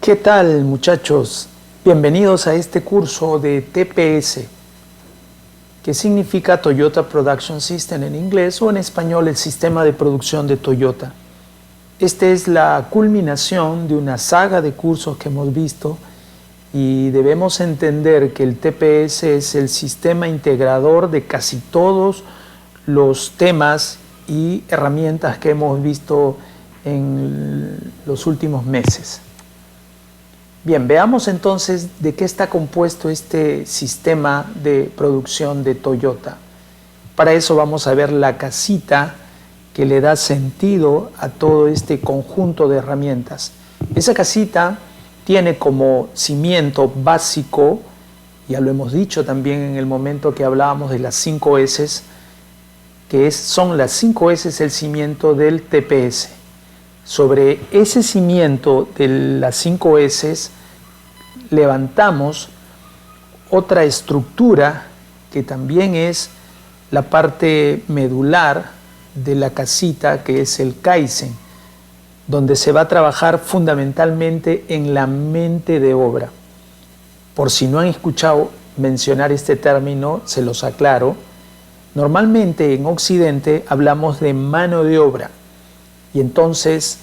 ¿Qué tal, muchachos? Bienvenidos a este curso de TPS, que significa Toyota Production System en inglés o en español el sistema de producción de Toyota. Esta es la culminación de una saga de cursos que hemos visto y debemos entender que el TPS es el sistema integrador de casi todos los temas y herramientas que hemos visto en los últimos meses. Bien, veamos entonces de qué está compuesto este sistema de producción de Toyota. Para eso vamos a ver la casita que le da sentido a todo este conjunto de herramientas. Esa casita tiene como cimiento básico, ya lo hemos dicho también en el momento que hablábamos de las 5 S, que son las 5 S el cimiento del TPS. Sobre ese cimiento de las 5 S levantamos otra estructura que también es la parte medular de la casita, que es el Kaizen, donde se va a trabajar fundamentalmente en la mente de obra. Por si no han escuchado mencionar este término, se los aclaro. Normalmente en Occidente hablamos de mano de obra y entonces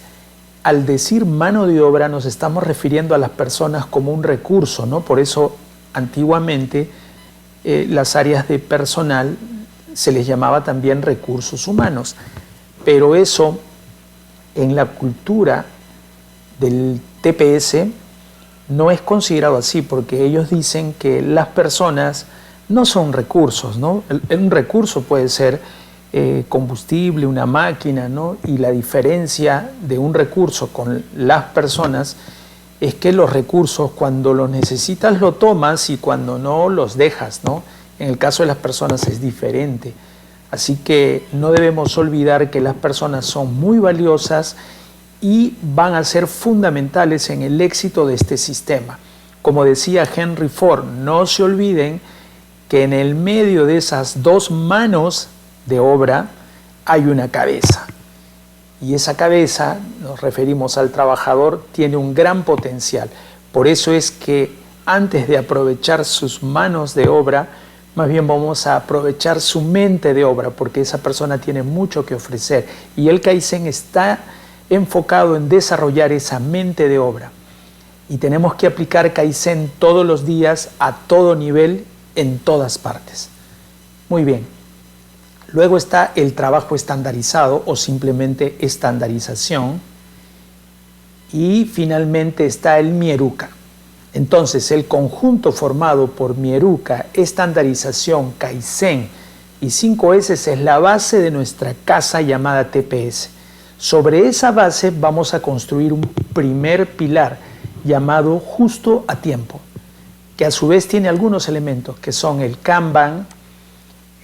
al decir mano de obra nos estamos refiriendo a las personas como un recurso, ¿no? Por eso antiguamente las áreas de personal se les llamaba también recursos humanos, pero eso en la cultura del TPS no es considerado así, porque ellos dicen que las personas no son recursos, ¿no? Un recurso puede ser combustible, una máquina, ¿no? Y la diferencia de un recurso con las personas es que los recursos, cuando los necesitas los tomas y cuando no los dejas, ¿no? En el caso de las personas es diferente. Así que no debemos olvidar que las personas son muy valiosas y van a ser fundamentales en el éxito de este sistema. Como decía Henry Ford, no se olviden que en el medio de esas dos manos de obra hay una cabeza. Y esa cabeza, nos referimos al trabajador, tiene un gran potencial. Por eso es que antes de aprovechar sus manos de obra, más bien vamos a aprovechar su mente de obra, porque esa persona tiene mucho que ofrecer. Y el Kaizen está enfocado en desarrollar esa mente de obra. Y tenemos que aplicar Kaizen todos los días, a todo nivel, en todas partes. Muy bien. Luego está el trabajo estandarizado o simplemente estandarización. Y finalmente está el Mieruka. Entonces, el conjunto formado por Mieruka, estandarización, Kaizen y 5 S es la base de nuestra casa llamada TPS. Sobre esa base vamos a construir un primer pilar llamado justo a tiempo, que a su vez tiene algunos elementos que son el Kanban,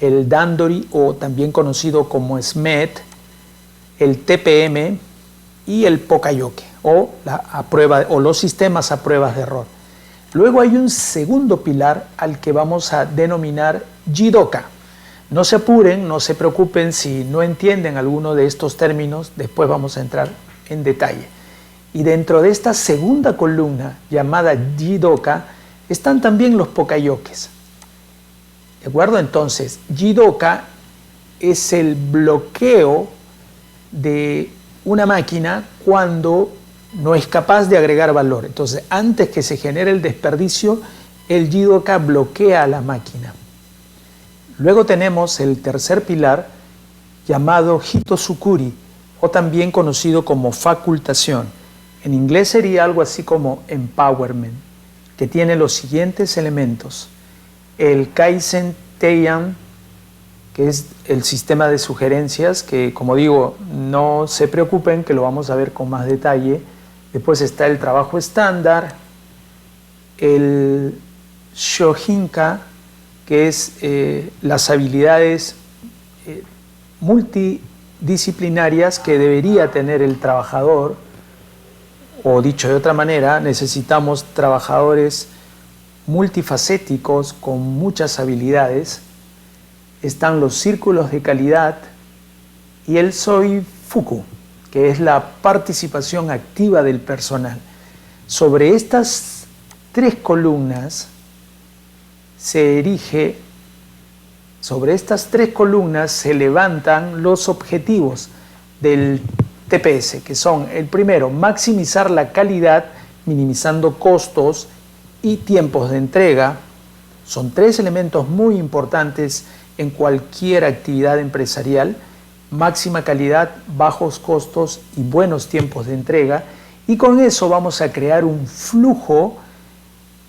el Dandori o también conocido como SMED, el TPM y el Pokayoke o los sistemas a pruebas de error. Luego hay un segundo pilar al que vamos a denominar Jidoka. No se apuren, no se preocupen si no entienden alguno de estos términos, después vamos a entrar en detalle. Y dentro de esta segunda columna llamada Jidoka están también los Pokayokes. ¿De acuerdo? Entonces, Jidoka es el bloqueo de una máquina cuando no es capaz de agregar valor. Entonces, antes que se genere el desperdicio, el Jidoka bloquea a la máquina. Luego tenemos el tercer pilar llamado Hitosukuri, o también conocido como facultación. En inglés sería algo así como empowerment, que tiene los siguientes elementos. El Kaizen Teian, que es el sistema de sugerencias, que como digo, no se preocupen, que lo vamos a ver con más detalle. Después está el trabajo estándar, el Shohinka, que es las habilidades multidisciplinarias que debería tener el trabajador, o dicho de otra manera, necesitamos trabajadores multifacéticos con muchas habilidades. Están los círculos de calidad y el Soifuku, que es la participación activa del personal. Sobre estas tres columnas se levantan los objetivos del TPS, que son el primero, maximizar la calidad, minimizando costos y tiempos de entrega. Son tres elementos muy importantes en cualquier actividad empresarial: máxima calidad, bajos costos y buenos tiempos de entrega. Y con eso vamos a crear un flujo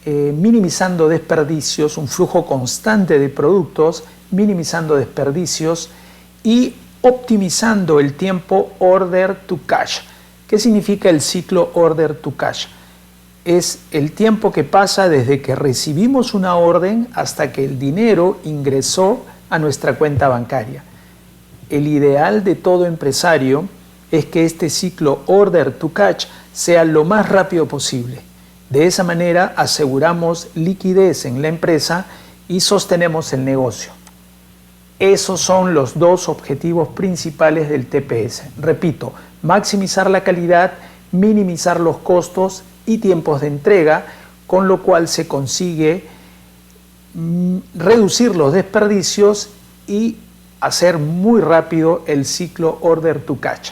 minimizando desperdicios, un flujo constante de productos, minimizando desperdicios y optimizando el tiempo order to cash. ¿Qué significa el ciclo order to cash? Es el tiempo que pasa desde que recibimos una orden hasta que el dinero ingresó a nuestra cuenta bancaria. El ideal de todo empresario es que este ciclo order to cash sea lo más rápido posible. De esa manera aseguramos liquidez en la empresa y sostenemos el negocio. Esos son los dos objetivos principales del TPS. Repito, maximizar la calidad, minimizar los costos y tiempos de entrega, con lo cual se consigue reducir los desperdicios y hacer muy rápido el ciclo order to cash.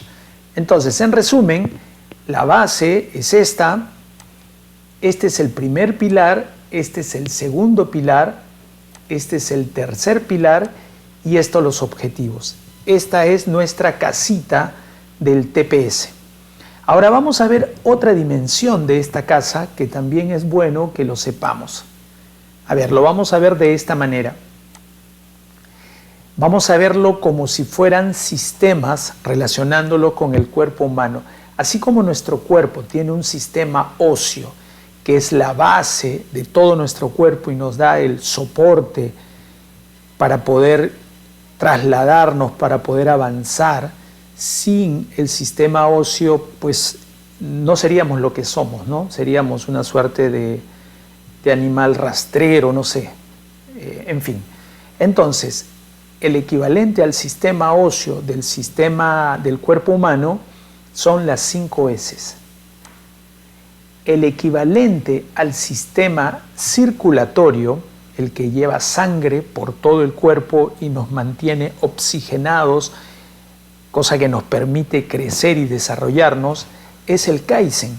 Entonces, en resumen, la base es esta. Este es el primer pilar, este es el segundo pilar, este es el tercer pilar y estos los objetivos. Esta es nuestra casita del TPS. Ahora vamos a ver otra dimensión de esta casa que también es bueno que lo sepamos. A ver, lo vamos a ver de esta manera. Vamos a verlo como si fueran sistemas, relacionándolo con el cuerpo humano. Así como nuestro cuerpo tiene un sistema óseo, que es la base de todo nuestro cuerpo y nos da el soporte para poder trasladarnos, para poder avanzar. Sin el sistema óseo, pues no seríamos lo que somos, ¿no? Seríamos una suerte de animal rastrero, no sé, en fin. Entonces, el equivalente al sistema óseo del sistema del cuerpo humano son las 5 S. El equivalente al sistema circulatorio, el que lleva sangre por todo el cuerpo y nos mantiene oxigenados, cosa que nos permite crecer y desarrollarnos, es el Kaizen,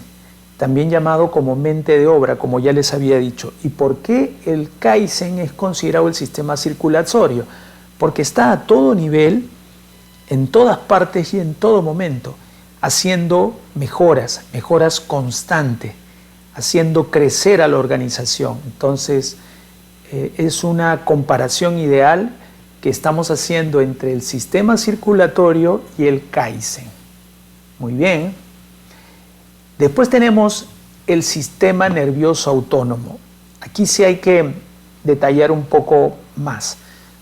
también llamado como mente de obra, como ya les había dicho. ¿Y por qué el Kaizen es considerado el sistema circulatorio? Porque está a todo nivel, en todas partes y en todo momento, haciendo mejoras constantes, haciendo crecer a la organización. Entonces, es una comparación ideal que estamos haciendo entre el sistema circulatorio y el Kaizen. Muy bien. Después tenemos el sistema nervioso autónomo. Aquí sí hay que detallar un poco más.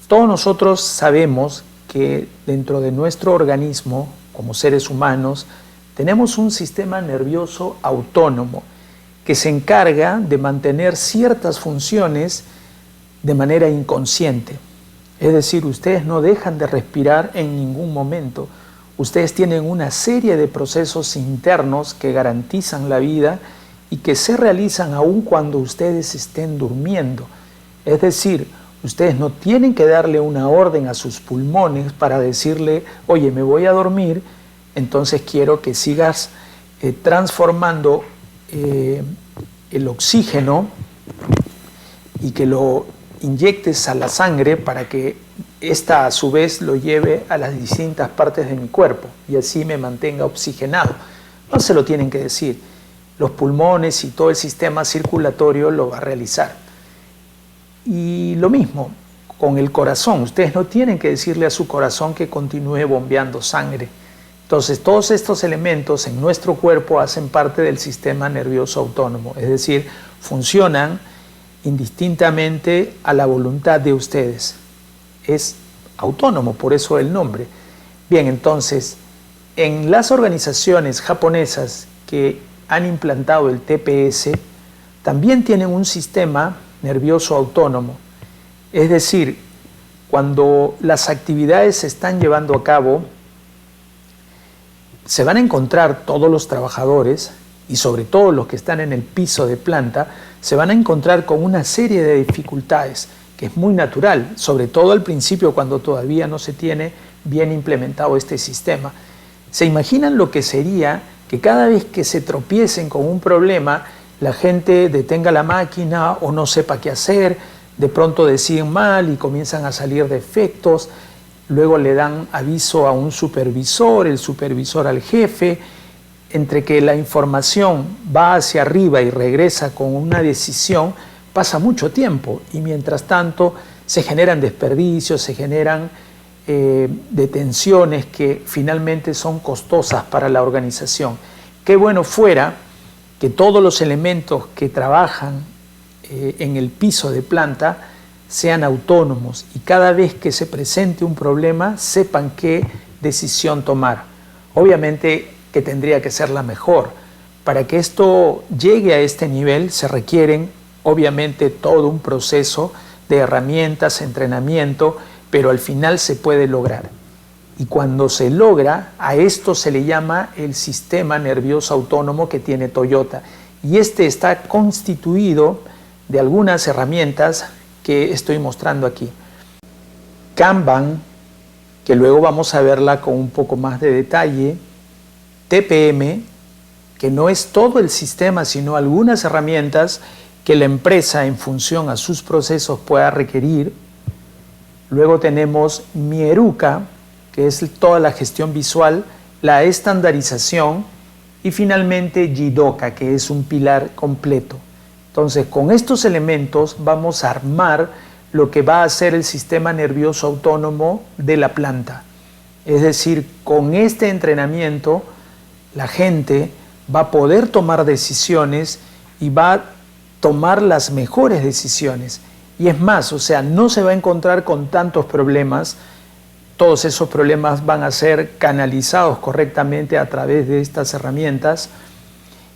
Todos nosotros sabemos que dentro de nuestro organismo, como seres humanos, tenemos un sistema nervioso autónomo que se encarga de mantener ciertas funciones de manera inconsciente. Es decir, ustedes no dejan de respirar en ningún momento. Ustedes tienen una serie de procesos internos que garantizan la vida y que se realizan aun cuando ustedes estén durmiendo. Es decir, ustedes no tienen que darle una orden a sus pulmones para decirle, oye, me voy a dormir, entonces quiero que sigas transformando el oxígeno y que lo inyectes a la sangre para que ésta a su vez lo lleve a las distintas partes de mi cuerpo y así me mantenga oxigenado. No se lo tienen que decir. Los pulmones y todo el sistema circulatorio lo va a realizar. Y lo mismo con el corazón. Ustedes no tienen que decirle a su corazón que continúe bombeando sangre. Entonces, todos estos elementos en nuestro cuerpo hacen parte del sistema nervioso autónomo, es decir, funcionan indistintamente a la voluntad de ustedes. Es autónomo, por eso el nombre. Bien, entonces, en las organizaciones japonesas que han implantado el TPS, también tienen un sistema nervioso autónomo. Es decir, cuando las actividades se están llevando a cabo, se van a encontrar todos los trabajadores y sobre todo los que están en el piso de planta, se van a encontrar con una serie de dificultades, que es muy natural, sobre todo al principio cuando todavía no se tiene bien implementado este sistema. ¿Se imaginan lo que sería que cada vez que se tropiecen con un problema, la gente detenga la máquina o no sepa qué hacer, de pronto deciden mal y comienzan a salir defectos, luego le dan aviso a un supervisor, el supervisor al jefe, entre que la información va hacia arriba y regresa con una decisión, pasa mucho tiempo y mientras tanto se generan desperdicios, se generan detenciones que finalmente son costosas para la organización. Qué bueno fuera que todos los elementos que trabajan en el piso de planta sean autónomos y cada vez que se presente un problema sepan qué decisión tomar. Obviamente que tendría que ser la mejor. Para que esto llegue a este nivel se requieren obviamente todo un proceso de herramientas, entrenamiento, pero al final se puede lograr. Y cuando se logra, a esto se le llama el sistema nervioso autónomo que tiene Toyota. Y este está constituido de algunas herramientas que estoy mostrando aquí. Kanban, que luego vamos a verla con un poco más de detalle. TPM, que no es todo el sistema, sino algunas herramientas que la empresa en función a sus procesos pueda requerir. Luego tenemos Mieruka, que es toda la gestión visual, la estandarización y finalmente Jidoka, que es un pilar completo. Entonces, con estos elementos vamos a armar lo que va a ser el sistema nervioso autónomo de la planta. Es decir, con este entrenamiento, la gente va a poder tomar decisiones y va a tomar las mejores decisiones. Y es más, o sea, no se va a encontrar con tantos problemas. Todos esos problemas van a ser canalizados correctamente a través de estas herramientas.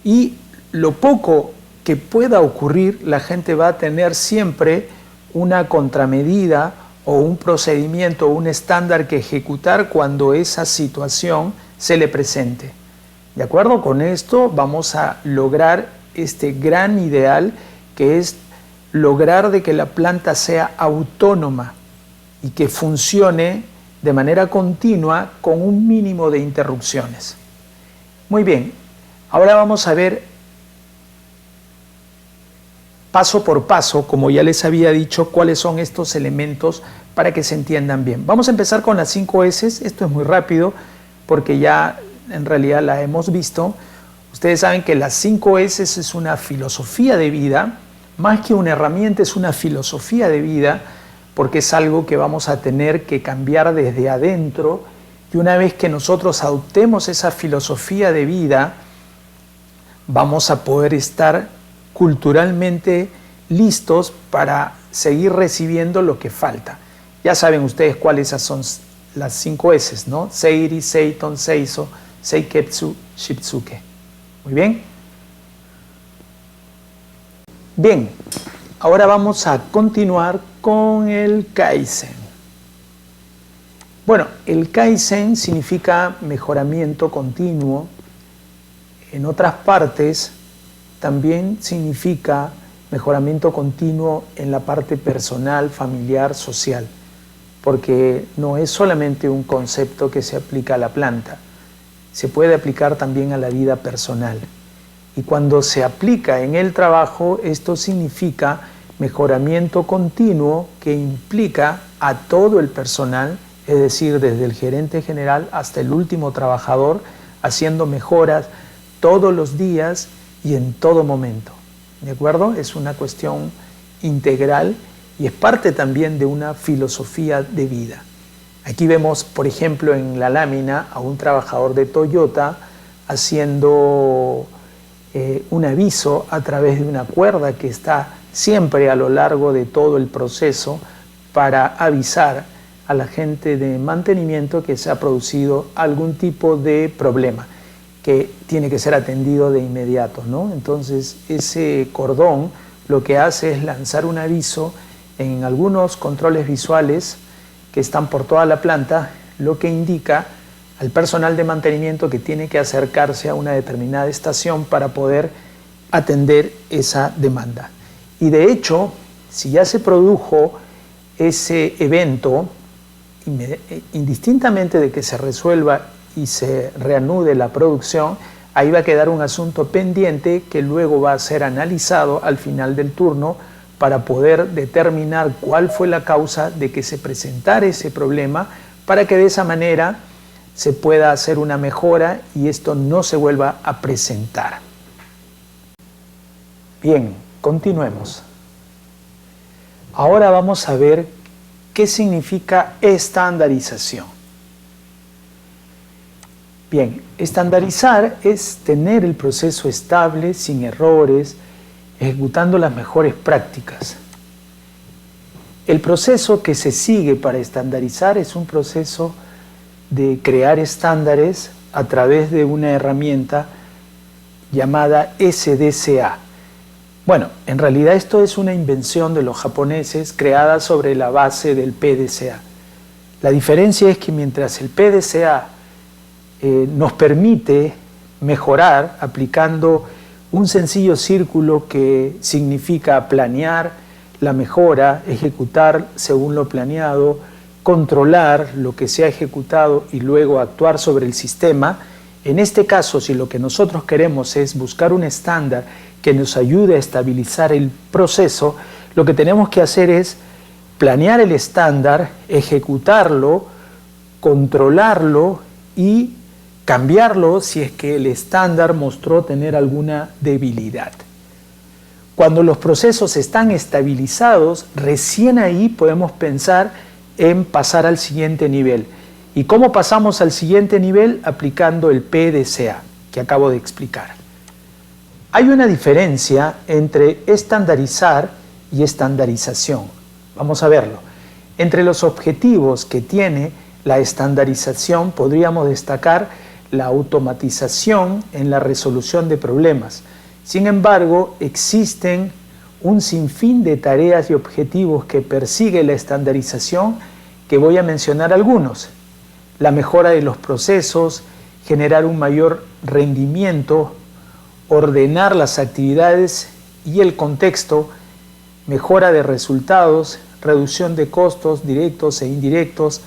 Y lo poco que pueda ocurrir, la gente va a tener siempre una contramedida o un procedimiento, un estándar que ejecutar cuando esa situación se le presente. De acuerdo con esto, vamos a lograr este gran ideal que es lograr de que la planta sea autónoma y que funcione de manera continua con un mínimo de interrupciones. Muy bien, ahora vamos a ver paso por paso, como ya les había dicho, cuáles son estos elementos para que se entiendan bien. Vamos a empezar con las 5 S, esto es muy rápido porque ya en realidad la hemos visto. Ustedes saben que las 5 S es una filosofía de vida, más que una herramienta, es una filosofía de vida, porque es algo que vamos a tener que cambiar desde adentro, y una vez que nosotros adoptemos esa filosofía de vida, vamos a poder estar culturalmente listos para seguir recibiendo lo que falta. Ya saben ustedes cuáles son las 5 S, ¿no? Seiri, Seiton, Seiso, Seiketsu, Shitsuke. Muy bien. Bien, ahora vamos a continuar con el Kaizen. Bueno, el Kaizen significa mejoramiento continuo. En otras partes también significa mejoramiento continuo en la parte personal, familiar, social, porque no es solamente un concepto que se aplica a la planta, se puede aplicar también a la vida personal. Y cuando se aplica en el trabajo, esto significa mejoramiento continuo que implica a todo el personal, es decir, desde el gerente general hasta el último trabajador, haciendo mejoras todos los días y en todo momento. ¿De acuerdo? Es una cuestión integral y es parte también de una filosofía de vida. Aquí vemos, por ejemplo, en la lámina a un trabajador de Toyota haciendo un aviso a través de una cuerda que está siempre a lo largo de todo el proceso para avisar a la gente de mantenimiento que se ha producido algún tipo de problema que tiene que ser atendido de inmediato, ¿no? Entonces ese cordón lo que hace es lanzar un aviso en algunos controles visuales que están por toda la planta, lo que indica al personal de mantenimiento que tiene que acercarse a una determinada estación para poder atender esa demanda. Y de hecho, si ya se produjo ese evento, indistintamente de que se resuelva y se reanude la producción, ahí va a quedar un asunto pendiente que luego va a ser analizado al final del turno para poder determinar cuál fue la causa de que se presentara ese problema, para que de esa manera se pueda hacer una mejora y esto no se vuelva a presentar. Bien, continuemos. Ahora vamos a ver qué significa estandarización. Bien, estandarizar es tener el proceso estable, sin errores, ejecutando las mejores prácticas. El proceso que se sigue para estandarizar es un proceso de crear estándares a través de una herramienta llamada SDCA. Bueno, en realidad esto es una invención de los japoneses creada sobre la base del PDCA. La diferencia es que mientras el PDCA nos permite mejorar aplicando un sencillo círculo que significa planear la mejora, ejecutar según lo planeado, controlar lo que se ha ejecutado y luego actuar sobre el sistema. En este caso, si lo que nosotros queremos es buscar un estándar que nos ayude a estabilizar el proceso, lo que tenemos que hacer es planear el estándar, ejecutarlo, controlarlo y cambiarlo si es que el estándar mostró tener alguna debilidad. Cuando los procesos están estabilizados, recién ahí podemos pensar en pasar al siguiente nivel. ¿Y cómo pasamos al siguiente nivel? Aplicando el PDCA, que acabo de explicar. Hay una diferencia entre estandarizar y estandarización. Vamos a verlo. Entre los objetivos que tiene la estandarización podríamos destacar la automatización en la resolución de problemas. Sin embargo, existen un sinfín de tareas y objetivos que persigue la estandarización, que voy a mencionar algunos. La mejora de los procesos, generar un mayor rendimiento, ordenar las actividades y el contexto, mejora de resultados, reducción de costos directos e indirectos,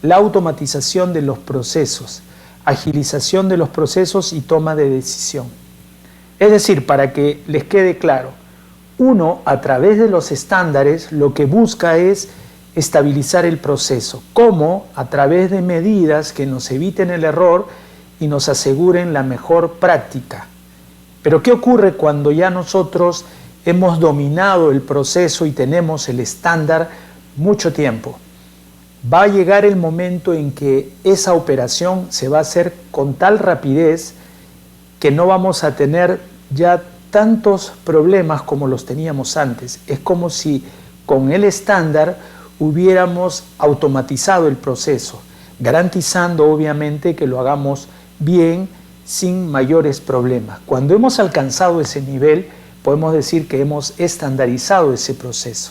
la automatización de los procesos, agilización de los procesos y toma de decisión. Es decir, para que les quede claro, uno a través de los estándares lo que busca es estabilizar el proceso. ¿Cómo? A través de medidas que nos eviten el error y nos aseguren la mejor práctica. Pero ¿qué ocurre cuando ya nosotros hemos dominado el proceso y tenemos el estándar mucho tiempo? Va a llegar el momento en que esa operación se va a hacer con tal rapidez que no vamos a tener ya tantos problemas como los teníamos antes. Es como si con el estándar hubiéramos automatizado el proceso, garantizando obviamente que lo hagamos bien, sin mayores problemas. Cuando hemos alcanzado ese nivel, podemos decir que hemos estandarizado ese proceso.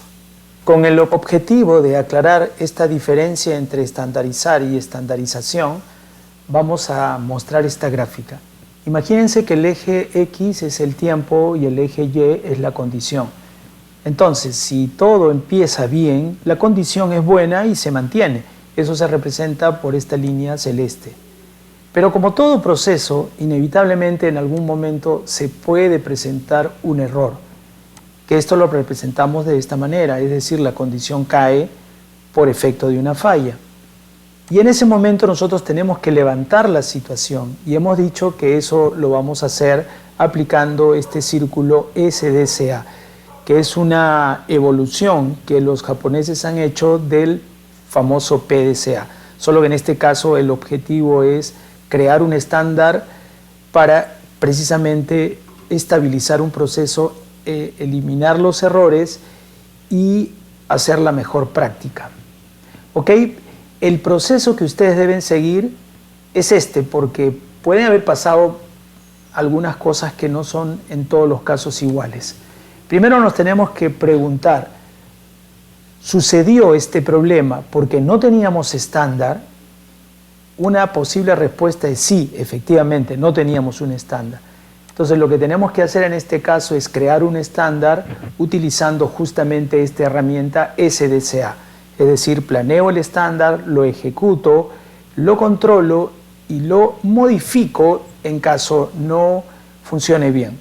Con el objetivo de aclarar esta diferencia entre estandarizar y estandarización, vamos a mostrar esta gráfica. Imagínense que el eje X es el tiempo y el eje Y es la condición. Entonces, si todo empieza bien, la condición es buena y se mantiene. Eso se representa por esta línea celeste. Pero como todo proceso, inevitablemente en algún momento se puede presentar un error, que esto lo representamos de esta manera, es decir, la condición cae por efecto de una falla. Y en ese momento nosotros tenemos que levantar la situación y hemos dicho que eso lo vamos a hacer aplicando este círculo SDCA, que es una evolución que los japoneses han hecho del famoso PDCA. Solo que en este caso el objetivo es crear un estándar para precisamente estabilizar un proceso, eliminar los errores y hacer la mejor práctica. ¿Ok? El proceso que ustedes deben seguir es este, porque pueden haber pasado algunas cosas que no son en todos los casos iguales. Primero nos tenemos que preguntar, ¿sucedió este problema porque no teníamos estándar? una posible respuesta es sí, efectivamente, no teníamos un estándar. Entonces lo que tenemos que hacer en este caso es crear un estándar utilizando justamente esta herramienta SDCA. Es decir, planeo el estándar, lo ejecuto, lo controlo y lo modifico en caso no funcione bien.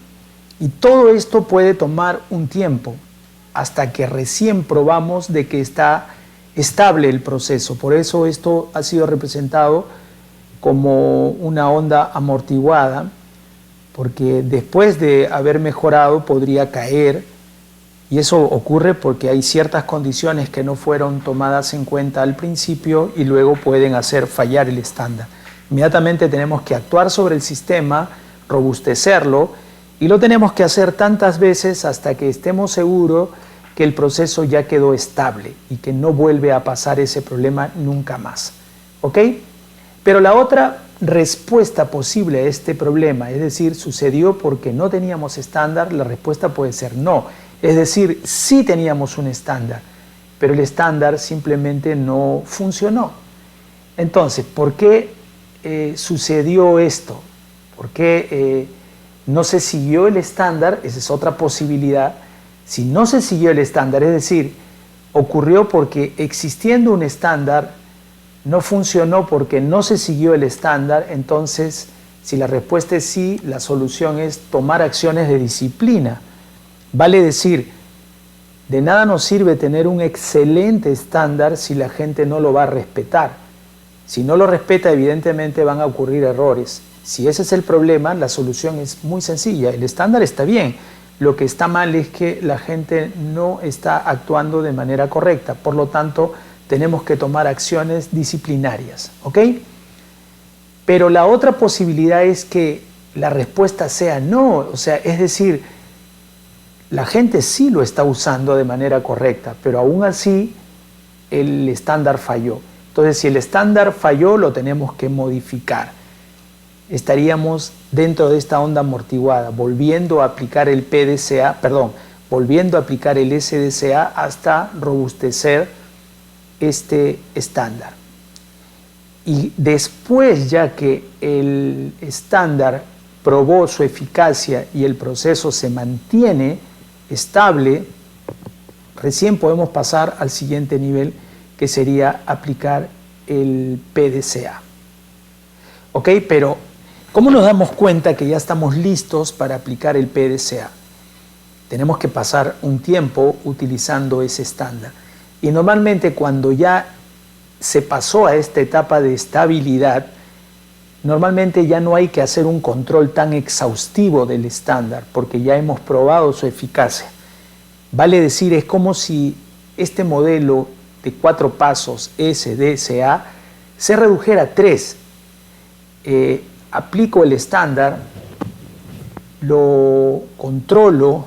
Y todo esto puede tomar un tiempo hasta que recién probamos de que está estable el proceso. Por eso esto ha sido representado como una onda amortiguada, porque después de haber mejorado podría caer, y eso ocurre porque hay ciertas condiciones que no fueron tomadas en cuenta al principio y luego pueden hacer fallar el estándar. Inmediatamente tenemos que actuar sobre el sistema, robustecerlo, y lo tenemos que hacer tantas veces hasta que estemos seguros que el proceso ya quedó estable y que no vuelve a pasar ese problema nunca más. ¿Ok? Pero la otra respuesta posible a este problema, es decir, sucedió porque no teníamos estándar, la respuesta puede ser no. Es decir, sí teníamos un estándar, pero el estándar simplemente no funcionó. Entonces, ¿por qué sucedió esto? ¿Por qué no se siguió el estándar? Esa es otra posibilidad. Si no se siguió el estándar, es decir, ocurrió porque existiendo un estándar, no funcionó porque no se siguió el estándar, entonces, si la respuesta es sí, la solución es tomar acciones de disciplina. Vale decir, de nada nos sirve tener un excelente estándar si la gente no lo va a respetar. Si no lo respeta, evidentemente van a ocurrir errores. Si ese es el problema, la solución es muy sencilla. El estándar está bien. Lo que está mal es que la gente no está actuando de manera correcta. Por lo tanto, tenemos que tomar acciones disciplinarias. ¿Ok? Pero la otra posibilidad es que la respuesta sea no. O sea, es decir, la gente sí lo está usando de manera correcta, pero aún así el estándar falló. Entonces, si el estándar falló, lo tenemos que modificar. Estaríamos dentro de esta onda amortiguada, volviendo a aplicar el PDCA, volviendo a aplicar el SDCA hasta robustecer este estándar. Y después, ya que el estándar probó su eficacia y el proceso se mantiene estable, recién podemos pasar al siguiente nivel, que sería aplicar el PDCA. ¿Ok? Pero, ¿cómo nos damos cuenta que ya estamos listos para aplicar el PDCA? Tenemos que pasar un tiempo utilizando ese estándar. Y normalmente cuando ya se pasó a esta etapa de estabilidad, normalmente ya no hay que hacer un control tan exhaustivo del estándar, porque ya hemos probado su eficacia. Vale decir, es como si este modelo de 4 pasos SDCA se redujera a 3. Aplico el estándar, lo controlo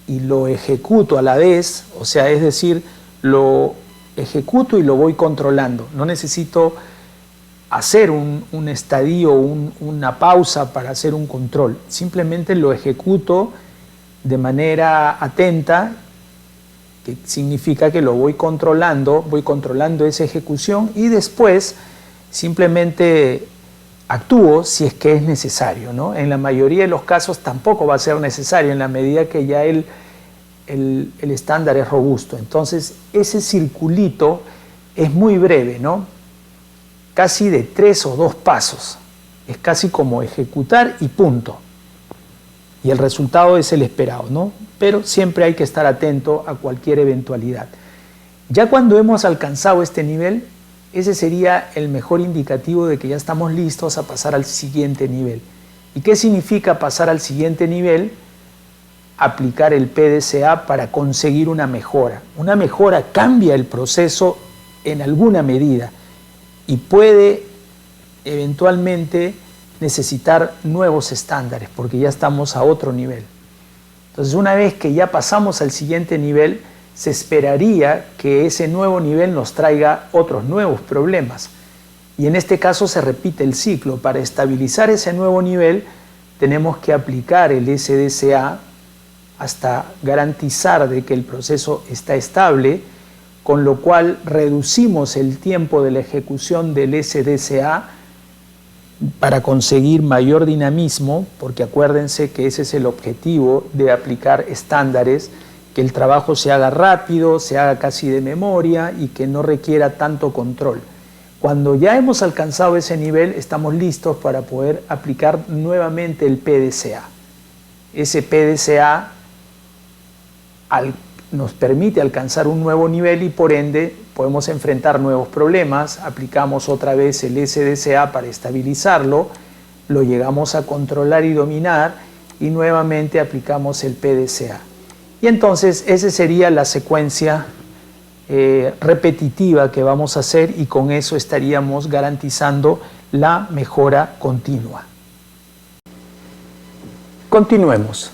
y lo ejecuto a la vez, o sea, es decir, lo ejecuto y lo voy controlando. No necesito hacer un estadio, una pausa para hacer un control. Simplemente lo ejecuto de manera atenta, que significa que lo voy controlando esa ejecución y después simplemente actúo si es que es necesario, ¿no? En la mayoría de los casos tampoco va a ser necesario en la medida que ya el estándar es robusto. Entonces ese circulito es muy breve, ¿no? Casi de 3 o 2 pasos. Es casi como ejecutar y punto. Y el resultado es el esperado, ¿no? Pero siempre hay que estar atento a cualquier eventualidad. Ya cuando hemos alcanzado este nivel, ese sería el mejor indicativo de que ya estamos listos a pasar al siguiente nivel. ¿Y qué significa pasar al siguiente nivel? Aplicar el PDCA para conseguir una mejora. Una mejora cambia el proceso en alguna medida y puede eventualmente necesitar nuevos estándares porque ya estamos a otro nivel. Entonces, una vez que ya pasamos al siguiente nivel, se esperaría que ese nuevo nivel nos traiga otros nuevos problemas. Y en este caso se repite el ciclo. Para estabilizar ese nuevo nivel, tenemos que aplicar el SDCA hasta garantizar de que el proceso está estable, con lo cual reducimos el tiempo de la ejecución del SDCA para conseguir mayor dinamismo, porque acuérdense que ese es el objetivo de aplicar estándares, que el trabajo se haga rápido, se haga casi de memoria y que no requiera tanto control. Cuando ya hemos alcanzado ese nivel, estamos listos para poder aplicar nuevamente el PDCA. Ese PDCA nos permite alcanzar un nuevo nivel y por ende podemos enfrentar nuevos problemas. Aplicamos otra vez el SDCA para estabilizarlo, lo llegamos a controlar y dominar y nuevamente aplicamos el PDCA. Y entonces esa sería la secuencia repetitiva que vamos a hacer y con eso estaríamos garantizando la mejora continua. Continuemos.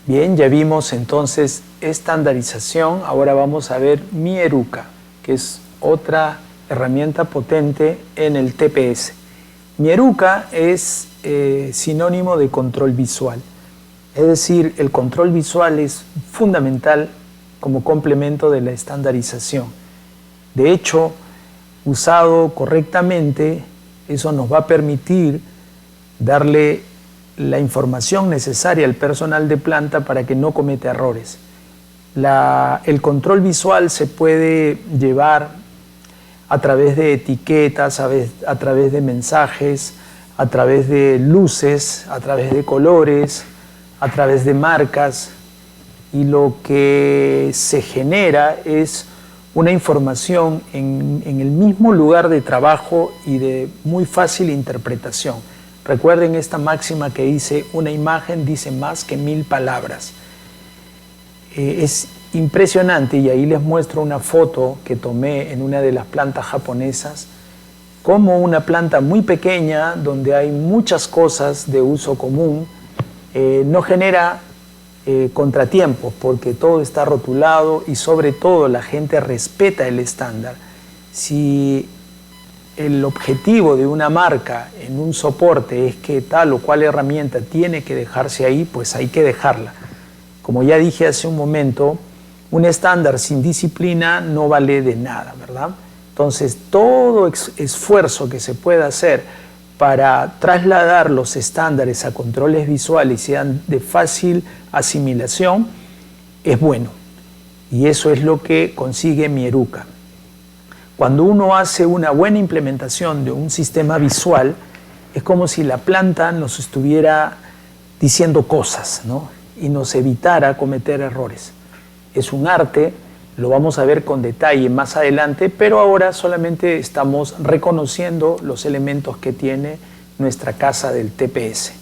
Bien, ya vimos entonces estandarización, ahora vamos a ver Mieruca, que es otra herramienta potente en el TPS. Mieruca es sinónimo de control visual, es decir, el control visual es fundamental como complemento de la estandarización. De hecho, usado correctamente, eso nos va a permitir darle la información necesaria al personal de planta para que no cometa errores. El control visual se puede llevar a través de etiquetas, a través de mensajes, a través de luces, a través de colores, a través de marcas, y lo que se genera es una información en el mismo lugar de trabajo y de muy fácil interpretación. Recuerden esta máxima que dice, una imagen dice más que 1000 palabras. Es impresionante, y ahí les muestro una foto que tomé en una de las plantas japonesas, como una planta muy pequeña, donde hay muchas cosas de uso común, no genera contratiempos, porque todo está rotulado y sobre todo la gente respeta el estándar. Si el objetivo de una marca en un soporte es que tal o cual herramienta tiene que dejarse ahí, pues hay que dejarla. Como ya dije hace un momento, un estándar sin disciplina no vale de nada, ¿verdad? Entonces, todo esfuerzo que se pueda hacer para trasladar los estándares a controles visuales y sean de fácil asimilación es bueno. Y eso es lo que consigue Mieruca. Cuando uno hace una buena implementación de un sistema visual, es como si la planta nos estuviera diciendo cosas, ¿no? Y nos evitara cometer errores. Es un arte, lo vamos a ver con detalle más adelante, pero ahora solamente estamos reconociendo los elementos que tiene nuestra casa del TPS.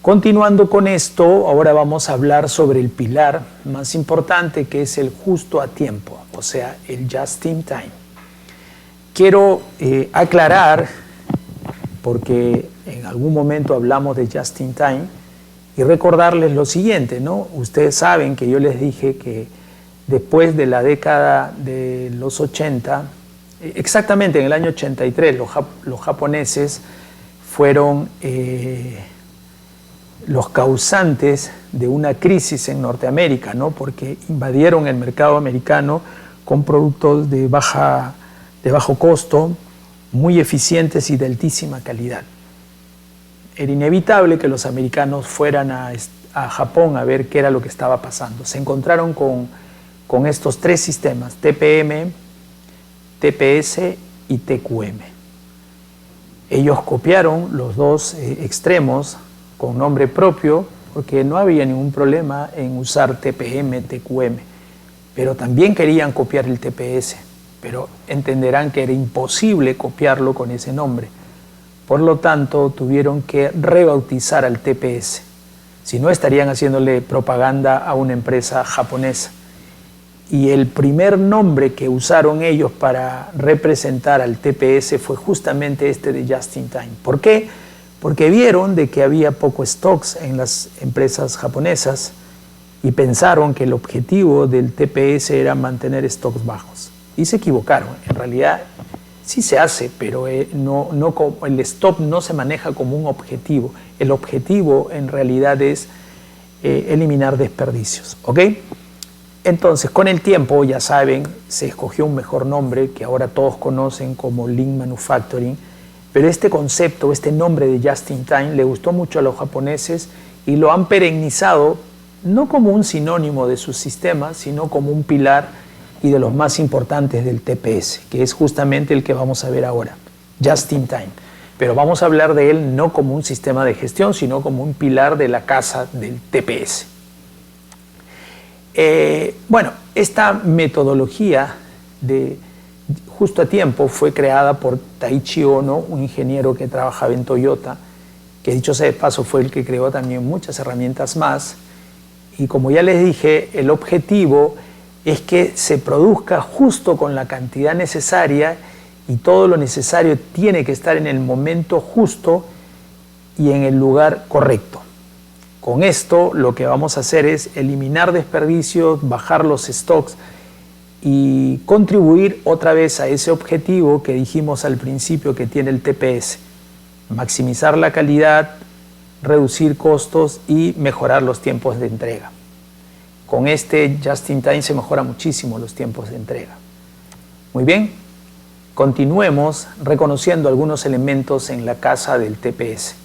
Continuando con esto, ahora vamos a hablar sobre el pilar más importante, que es el justo a tiempo, o sea, el just in time. Quiero aclarar, porque en algún momento hablamos de just in time, y recordarles lo siguiente, ¿no? Ustedes saben que yo les dije que después de la década de los 80, exactamente en el año 83, los japoneses fueron los causantes de una crisis en Norteamérica, ¿no? Porque invadieron el mercado americano con productos de bajo costo, muy eficientes y de altísima calidad. Era inevitable que los americanos fueran a Japón a ver qué era lo que estaba pasando. Se encontraron con estos tres sistemas, TPM, TPS y TQM. Ellos copiaron los dos extremos con nombre propio, porque no había ningún problema en usar TPM, TQM, pero también querían copiar el TPS, pero entenderán que era imposible copiarlo con ese nombre. Por lo tanto, tuvieron que rebautizar al TPS, si no estarían haciéndole propaganda a una empresa japonesa. Y el primer nombre que usaron ellos para representar al TPS fue justamente este de Just in Time. ¿Por qué? Porque vieron de que había poco stocks en las empresas japonesas y pensaron que el objetivo del TPS era mantener stocks bajos. Y se equivocaron. En realidad sí se hace, pero el stop no se maneja como un objetivo. El objetivo en realidad es eliminar desperdicios, ¿ok? Entonces, con el tiempo, ya saben, se escogió un mejor nombre que ahora todos conocen como Lean Manufacturing, pero este concepto, este nombre de Just in Time le gustó mucho a los japoneses y lo han perennizado no como un sinónimo de sus sistemas, sino como un pilar y de los más importantes del TPS, que es justamente el que vamos a ver ahora, Just in Time. Pero vamos a hablar de él no como un sistema de gestión, sino como un pilar de la casa del TPS. Bueno, esta metodología de justo a tiempo fue creada por Taiichi Ohno, un ingeniero que trabajaba en Toyota, que dicho sea de paso fue el que creó también muchas herramientas más. Y como ya les dije, el objetivo es que se produzca justo con la cantidad necesaria y todo lo necesario tiene que estar en el momento justo y en el lugar correcto. Con esto lo que vamos a hacer es eliminar desperdicios, bajar los stocks y contribuir otra vez a ese objetivo que dijimos al principio que tiene el TPS. Maximizar la calidad, reducir costos y mejorar los tiempos de entrega. Con este Just in Time se mejora muchísimo los tiempos de entrega. Muy bien, continuemos reconociendo algunos elementos en la casa del TPS.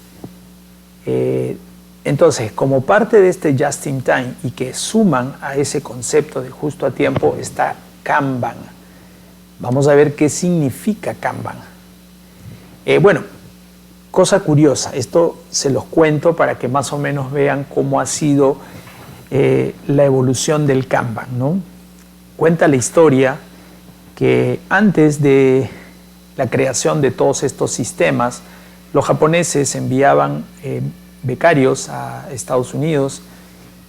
Entonces, como parte de este Just in Time y que suman a ese concepto de justo a tiempo está Kanban. Vamos a ver qué significa Kanban. Bueno, cosa curiosa, esto se los cuento para que más o menos vean cómo ha sido la evolución del Kanban, ¿no? Cuenta la historia que antes de la creación de todos estos sistemas, los japoneses enviaban becarios a Estados Unidos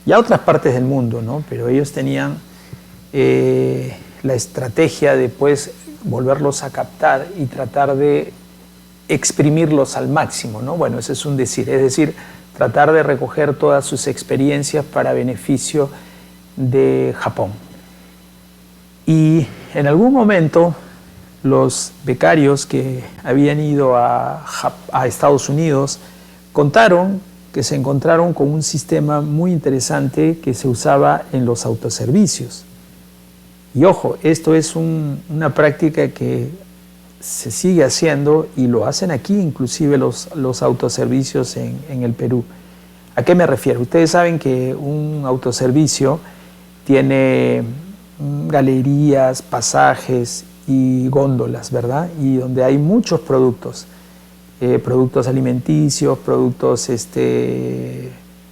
y a otras partes del mundo, ¿no? Pero ellos tenían la estrategia de pues, volverlos a captar y tratar de exprimirlos al máximo, ¿no? Bueno, eso es un decir, es decir, tratar de recoger todas sus experiencias para beneficio de Japón. Y en algún momento los becarios que habían ido a Estados Unidos contaron que se encontraron con un sistema muy interesante que se usaba en los autoservicios. Y ojo, esto es una práctica que se sigue haciendo y lo hacen aquí inclusive los autoservicios en el Perú. ¿A qué me refiero? Ustedes saben que un autoservicio tiene galerías, pasajes y góndolas, ¿verdad? Y donde hay muchos productos. Productos alimenticios, productos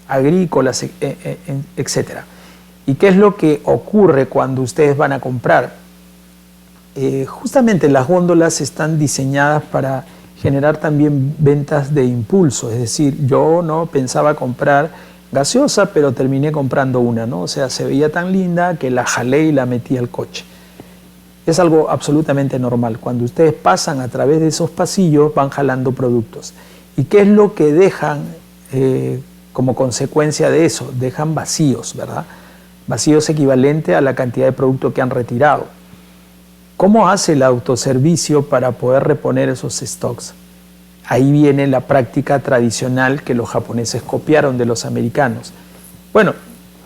agrícolas, etc. ¿Y qué es lo que ocurre cuando ustedes van a comprar? Justamente las góndolas están diseñadas para generar también ventas de impulso, es decir, yo no pensaba comprar gaseosa, pero terminé comprando una, ¿no? O sea, se veía tan linda que la jalé y la metí al coche. Es algo absolutamente normal. Cuando ustedes pasan a través de esos pasillos, van jalando productos. ¿Y qué es lo que dejan como consecuencia de eso? Dejan vacíos, ¿verdad? Vacíos equivalente a la cantidad de producto que han retirado. ¿Cómo hace el autoservicio para poder reponer esos stocks? Ahí viene la práctica tradicional que los japoneses copiaron de los americanos. Bueno,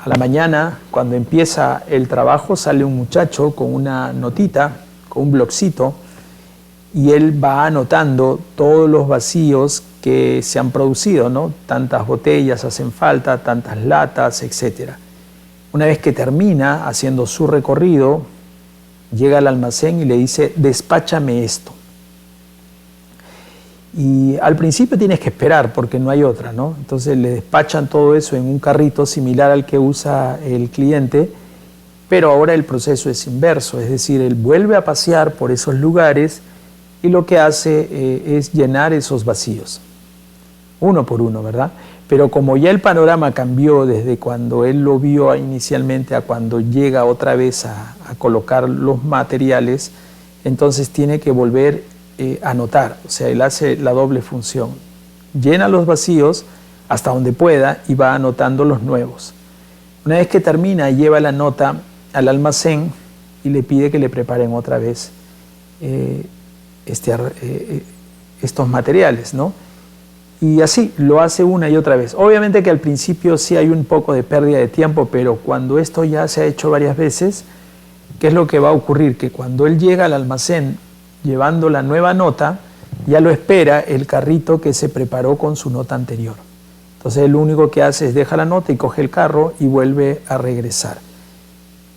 a la mañana, cuando empieza el trabajo, sale un muchacho con una notita, con un blocito, y él va anotando todos los vacíos que se han producido, ¿no? Tantas botellas hacen falta, tantas latas, etc. Una vez que termina haciendo su recorrido, llega al almacén y le dice, despáchame esto. Y al principio tienes que esperar porque no hay otra, ¿no? Entonces le despachan todo eso en un carrito similar al que usa el cliente, pero ahora el proceso es inverso, es decir, él vuelve a pasear por esos lugares y lo que hace es llenar esos vacíos, uno por uno, ¿verdad? Pero como ya el panorama cambió desde cuando él lo vio inicialmente a cuando llega otra vez a colocar los materiales, entonces tiene que volver anotar, o sea, él hace la doble función, llena los vacíos hasta donde pueda y va anotando los nuevos. Una vez que termina, lleva la nota al almacén y le pide que le preparen otra vez estos materiales, ¿no? Y así lo hace una y otra vez. Obviamente que al principio sí hay un poco de pérdida de tiempo, pero cuando esto ya se ha hecho varias veces, ¿qué es lo que va a ocurrir? Que cuando él llega al almacén llevando la nueva nota, ya lo espera el carrito que se preparó con su nota anterior. Entonces él lo único que hace es deja la nota y coge el carro y vuelve a regresar.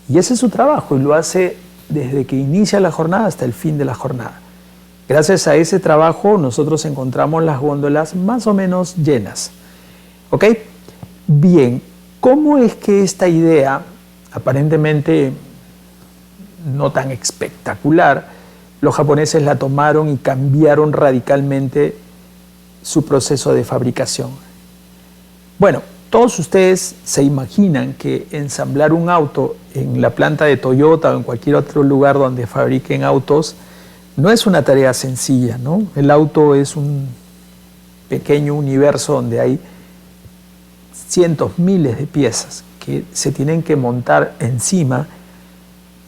Y ese es su trabajo y lo hace desde que inicia la jornada hasta el fin de la jornada. Gracias a ese trabajo nosotros encontramos las góndolas más o menos llenas. ¿Ok? Bien, ¿cómo es que esta idea, aparentemente no tan espectacular, los japoneses la tomaron y cambiaron radicalmente su proceso de fabricación? Bueno, todos ustedes se imaginan que ensamblar un auto en la planta de Toyota o en cualquier otro lugar donde fabriquen autos no es una tarea sencilla, ¿no? El auto es un pequeño universo donde hay cientos, miles de piezas que se tienen que montar encima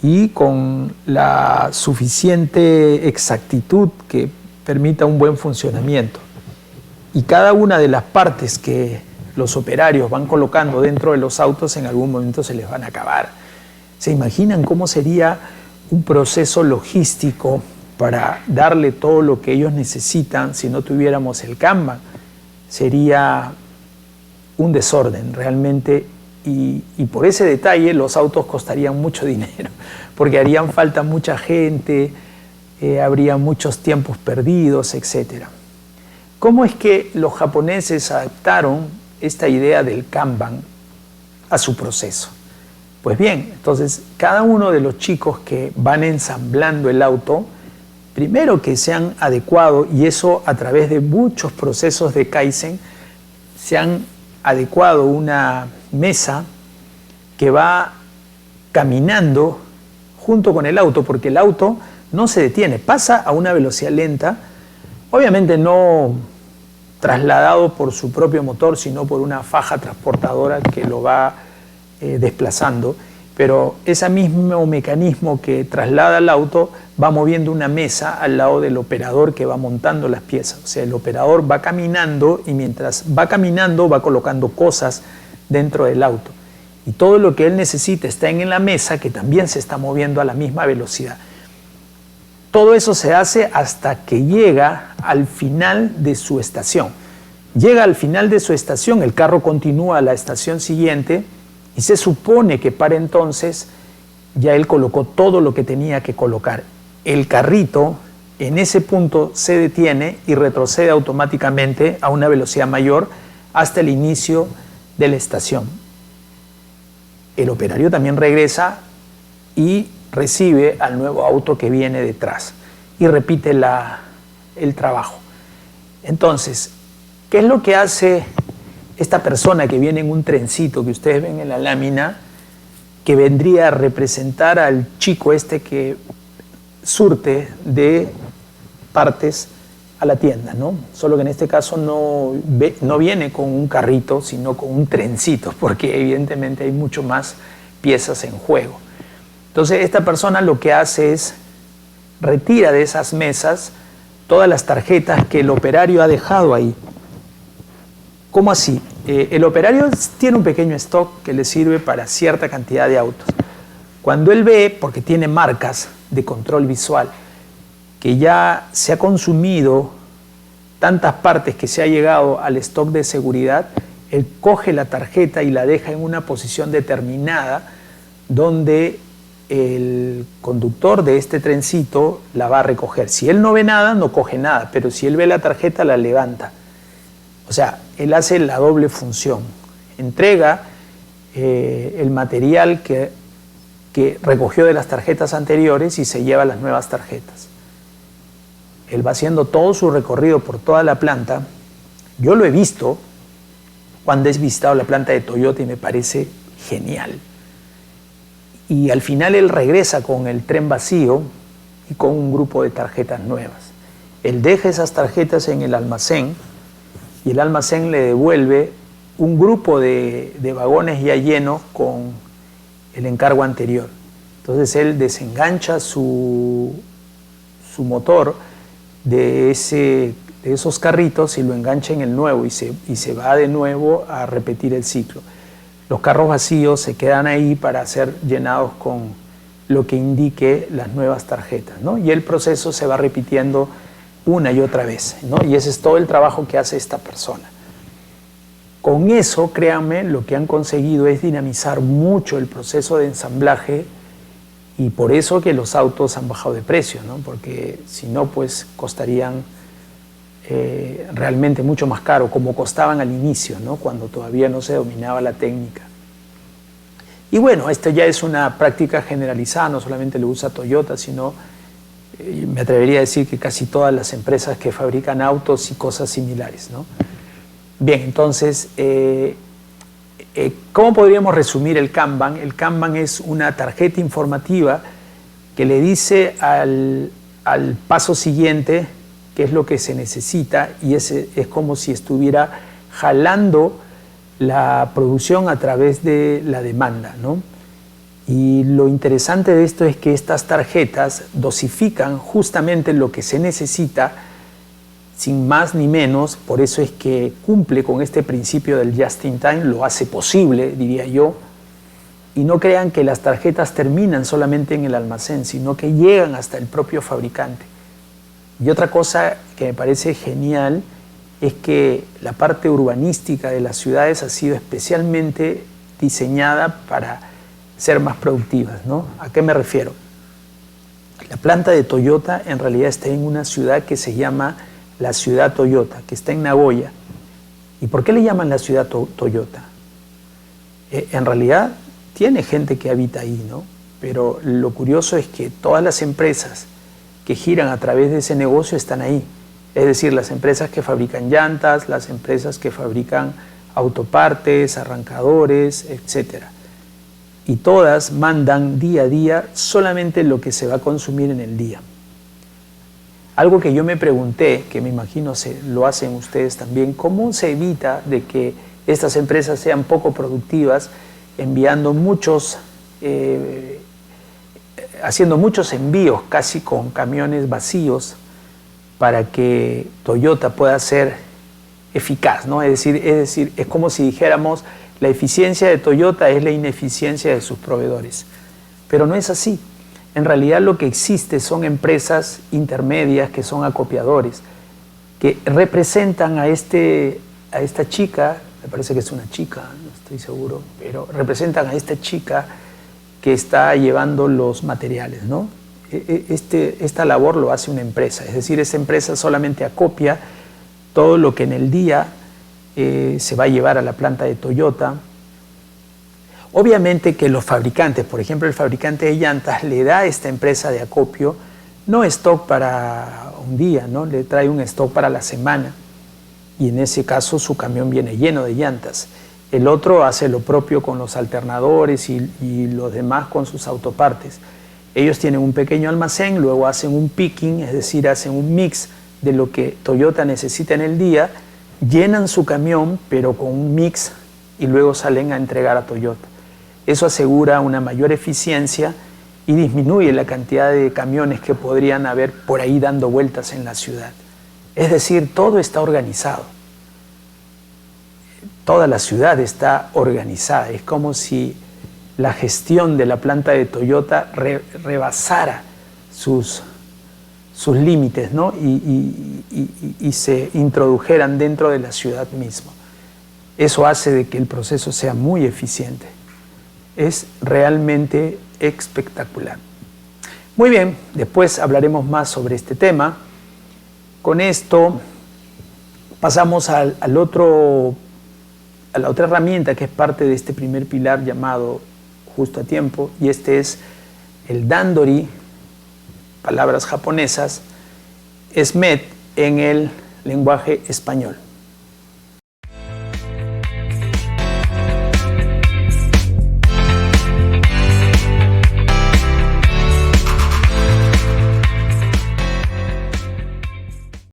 y con la suficiente exactitud que permita un buen funcionamiento. Y cada una de las partes que los operarios van colocando dentro de los autos en algún momento se les van a acabar. ¿Se imaginan cómo sería un proceso logístico para darle todo lo que ellos necesitan si no tuviéramos el Kanban? Sería un desorden realmente, y por ese detalle los autos costarían mucho dinero, porque harían falta mucha gente, habría muchos tiempos perdidos, etc. ¿Cómo es que los japoneses adaptaron esta idea del Kanban a su proceso? Pues bien, entonces cada uno de los chicos que van ensamblando el auto, primero que se han adecuado, y eso a través de muchos procesos de Kaizen, se han adecuado una mesa que va caminando junto con el auto, porque el auto no se detiene, pasa a una velocidad lenta, obviamente no trasladado por su propio motor, sino por una faja transportadora que lo va desplazando, pero ese mismo mecanismo que traslada el auto va moviendo una mesa al lado del operador que va montando las piezas. O sea, el operador va caminando y mientras va caminando va colocando cosas dentro del auto. Y todo lo que él necesita está en la mesa, que también se está moviendo a la misma velocidad. Todo eso se hace hasta que llega al final de su estación. Llega al final de su estación, el carro continúa a la estación siguiente y se supone que para entonces ya él colocó todo lo que tenía que colocar. El carrito en ese punto se detiene y retrocede automáticamente a una velocidad mayor hasta el inicio de la estación. El operario también regresa y recibe al nuevo auto que viene detrás y repite el trabajo. Entonces, ¿qué es lo que hace esta persona que viene en un trencito que ustedes ven en la lámina, que vendría a representar al chico este que surte de partes a la tienda, ¿no? Solo que en este caso no viene con un carrito, sino con un trencito, porque evidentemente hay mucho más piezas en juego. Entonces esta persona lo que hace es retira de esas mesas todas las tarjetas que el operario ha dejado ahí. ¿Cómo así? El operario tiene un pequeño stock que le sirve para cierta cantidad de autos. Cuando él ve, porque tiene marcas de control visual, que ya se ha consumido tantas partes que se ha llegado al stock de seguridad, él coge la tarjeta y la deja en una posición determinada donde el conductor de este trencito la va a recoger. Si él no ve nada, no coge nada, pero si él ve la tarjeta, la levanta. O sea, él hace la doble función. Entrega el material que recogió de las tarjetas anteriores y se lleva las nuevas tarjetas. Él va haciendo todo su recorrido por toda la planta. Yo lo he visto cuando he visitado la planta de Toyota y me parece genial. Y al final él regresa con el tren vacío y con un grupo de tarjetas nuevas. Él deja esas tarjetas en el almacén y el almacén le devuelve un grupo de vagones ya llenos con el encargo anterior. Entonces él desengancha su motor de ese de esos carritos y lo engancha en el nuevo y se va de nuevo a repetir el ciclo. Los carros vacíos se quedan ahí para ser llenados con lo que indique las nuevas tarjetas, ¿no? Y el proceso se va repitiendo una y otra vez, ¿no? Y ese es todo el trabajo que hace esta persona. Con eso, créanme, lo que han conseguido es dinamizar mucho el proceso de ensamblaje y por eso que los autos han bajado de precio, ¿no? Porque si no, pues costarían realmente mucho más caro, como costaban al inicio, ¿no? Cuando todavía no se dominaba la técnica. Y bueno, esto ya es una práctica generalizada, no solamente lo usa Toyota, sino me atrevería a decir que casi todas las empresas que fabrican autos y cosas similares, ¿no? Bien, entonces, ¿cómo podríamos resumir el Kanban? El Kanban es una tarjeta informativa que le dice al paso siguiente qué es lo que se necesita y es como si estuviera jalando la producción a través de la demanda, ¿no? Y lo interesante de esto es que estas tarjetas dosifican justamente lo que se necesita sin más ni menos, por eso es que cumple con este principio del just in time, lo hace posible, diría yo, y no crean que las tarjetas terminan solamente en el almacén, sino que llegan hasta el propio fabricante. Y otra cosa que me parece genial es que la parte urbanística de las ciudades ha sido especialmente diseñada para ser más productivas, ¿no? ¿A qué me refiero? La planta de Toyota en realidad está en una ciudad que se llama la ciudad Toyota, que está en Nagoya. ¿Y por qué le llaman la ciudad Toyota? En realidad tiene gente que habita ahí, ¿no? Pero lo curioso es que todas las empresas que giran a través de ese negocio están ahí. Es decir, las empresas que fabrican llantas, las empresas que fabrican autopartes, arrancadores, etc. Y todas mandan día a día solamente lo que se va a consumir en el día. Algo que yo me pregunté, que me imagino lo hacen ustedes también, ¿cómo se evita de que estas empresas sean poco productivas enviando haciendo muchos envíos casi con camiones vacíos para que Toyota pueda ser eficaz, ¿no? Es decir, es como si dijéramos la eficiencia de Toyota es la ineficiencia de sus proveedores. Pero no es así. En realidad lo que existe son empresas intermedias que son acopiadores, que representan a esta chica, me parece que es una chica, no estoy seguro, pero representan a esta chica que está llevando los materiales, ¿no? Esta labor lo hace una empresa, es decir, esa empresa solamente acopia todo lo que en el día se va a llevar a la planta de Toyota. Obviamente que los fabricantes, por ejemplo el fabricante de llantas, le da a esta empresa de acopio no stock para un día, ¿no? Le trae un stock para la semana y en ese caso su camión viene lleno de llantas. El otro hace lo propio con los alternadores y los demás con sus autopartes. Ellos tienen un pequeño almacén, luego hacen un picking, es decir, hacen un mix de lo que Toyota necesita en el día, llenan su camión pero con un mix y luego salen a entregar a Toyota. Eso asegura una mayor eficiencia y disminuye la cantidad de camiones que podrían haber por ahí dando vueltas en la ciudad. Es decir, todo está organizado. Toda la ciudad está organizada. Es como si la gestión de la planta de Toyota rebasara sus límites, ¿no? y se introdujeran dentro de la ciudad misma. Eso hace de que el proceso sea muy eficiente. Es realmente espectacular. Muy bien, después hablaremos más sobre este tema. Con esto pasamos a la otra herramienta que es parte de este primer pilar llamado justo a tiempo, y este es el Dandori, palabras japonesas, SMED en el lenguaje español.